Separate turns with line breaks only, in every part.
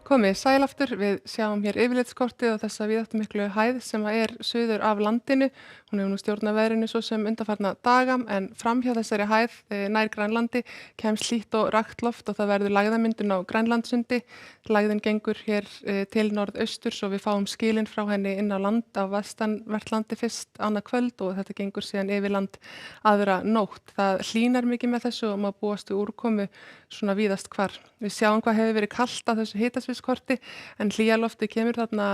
Komið sæl aftur, við sjáum hér yfirlitskortið á þessa víðáttumiklu hæð sem suður af landinu. Hún hefur nú stjórnað veðrinu svo sem undanfarna daga en framhjá þessari hæð nær Grænlandi kemst hlýtt og rakt loft og það verður lægðamyndun á Grænlandssundi. Lægðin gengur hér til norðausturs og við fáum skilin frá henni inn á land á vestanvert landi fyrst annað kvöld og þetta gengur síðan yfir land aðra nótt. Það hlýnar mikið með þessu og maður búast við úrkomu svona víðast hvar. Við sjáum hvað hefur verið kalt á þessu hitasviðskorti en hlýjalofti kemur þarna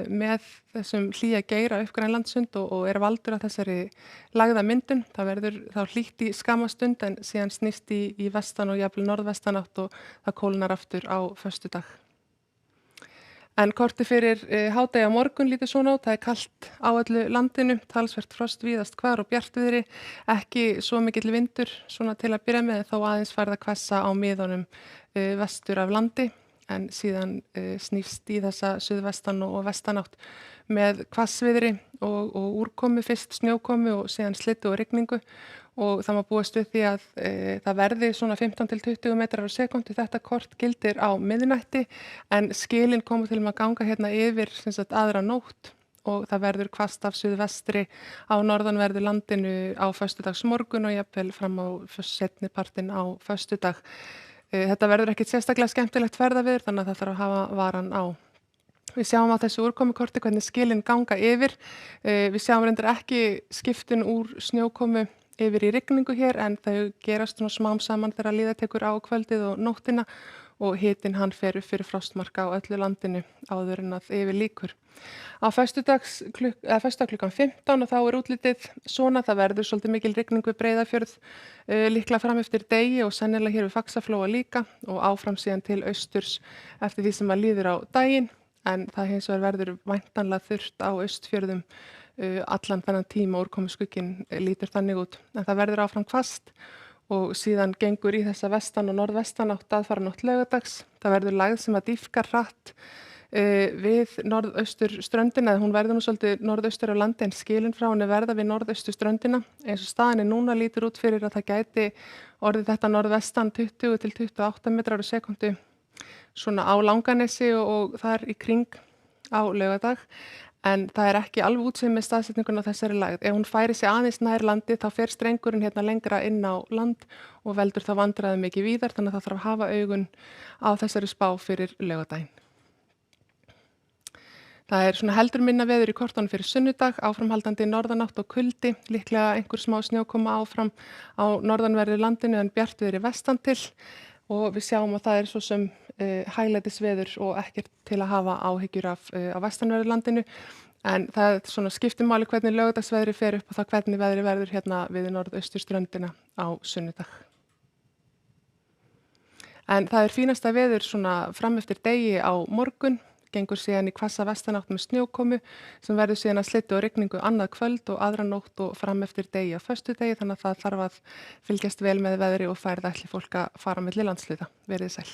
með þessum hlýja geira upp Grænlandssund og valdur að þessari lægðamyndun. Það verður þá hlýtt í skamma stund en síðan snýst í vestan og jafnvel norðvestanátt og það kólnar aftur á föstudag. En kortið fyrir hádegi á morgun lítur svona út, það kalt á öllu landinu, talsvert frost víðast hvar og bjartviðri, ekki svo mikill vindur svona til að byrja með þó aðeins farið að hvessa á miðunum vestur af landi en síðan snýst í þessa suðvestan og vestanátt með hvassviðri og úrkomu, fyrst snjókomu og síðan slyddu og rigningu og það má búast við því að það verði svona 15 til 20 metrar á sekúndu. Þetta kort gildir á miðnætti en skilin koma til að ganga hérna yfir aðra nótt og það verður hvasst af suðvestri á norðanverðu landinu á föstudagsmorgun og jafnvel fram á seinni partinn á föstudag. Þetta verður ekkit sérstaklega skemmtilegt ferðaveður þannig að það þarf að hafa varan á. Við sjáum á þessu úrkomukorti hvernig skilin ganga yfir. Við sjáum reyndar ekki skiptin úr snjókomu yfir í rigningu hér en þau gerast svona smám saman þegar líða tekur á kvöldið og nóttina og hitinn hann fer upp fyrir frostmarka á öllu landinu áður en að yfir lýkur. Á föstudag klukkan 15 og þá útlitið svona, það verður svolítið mikil rigning við Breiðafjörð líklega fram eftir degi og sennilega hér við Faxaflóa líka og áfram síðan til austurs eftir því sem að líður á daginn en það hins vegar verður væntanlega þurrt á Austfjörðum allan þennan tíma og úrkomuskugginn lítur þannig út. En það verður áfram hvasst og síðan gengur í þessa vestan og norðvestanátt aðfaranótt laugardags. Það verður lægð sem að dýpkar hratt við norðaustur ströndina, hún verður nú svolítið norðaustur á landi en skilin frá henni verða við norðaustur ströndina. Eins og staðan núna lítur út fyrir að það gæti orðið þetta norðvestan 20 til 28 metrar á sekúndu svona á Langanesi og þar í kring á laugardag. En það er ekki alveg útséð með staðsetninguna á þessari lægð. Ef hún færi sig aðeins nær landi þá fer strengurinn hérna lengra inn á land og veldur þá vandræðum mikið víðar þannig að það þarf að hafa augun á þessari spá fyrir laugardaginn. Það er svona heldur minna veður í kortunum fyrir sunnudag, áframhaldandi norðanátt og kuldi, líklega einhver smá snjókoma áfram á norðanverðu landinu en bjartviðri vestan til og við sjáum að það er svo sem hæglætisveður og ekkert til að hafa áhyggjur af á vestanverðu landinu en það er svona skiptir máli hvernig laugardagsveðri fer upp og það hvernig veðri verður hérna við norðausturströndina á sunnudag. En það er fínasta veður svona fram eftir degi á morgun, gengur síðan í hvassa vestanátt með snjókomu sem verður síðan að slyddu og rigningu annað kvöld og aðra nótt og fram eftir degi á föstudegi þannig að það þarf að fylgjast vel með veðri og færð ætli fólk að fara milli landshluta. Verið sæl.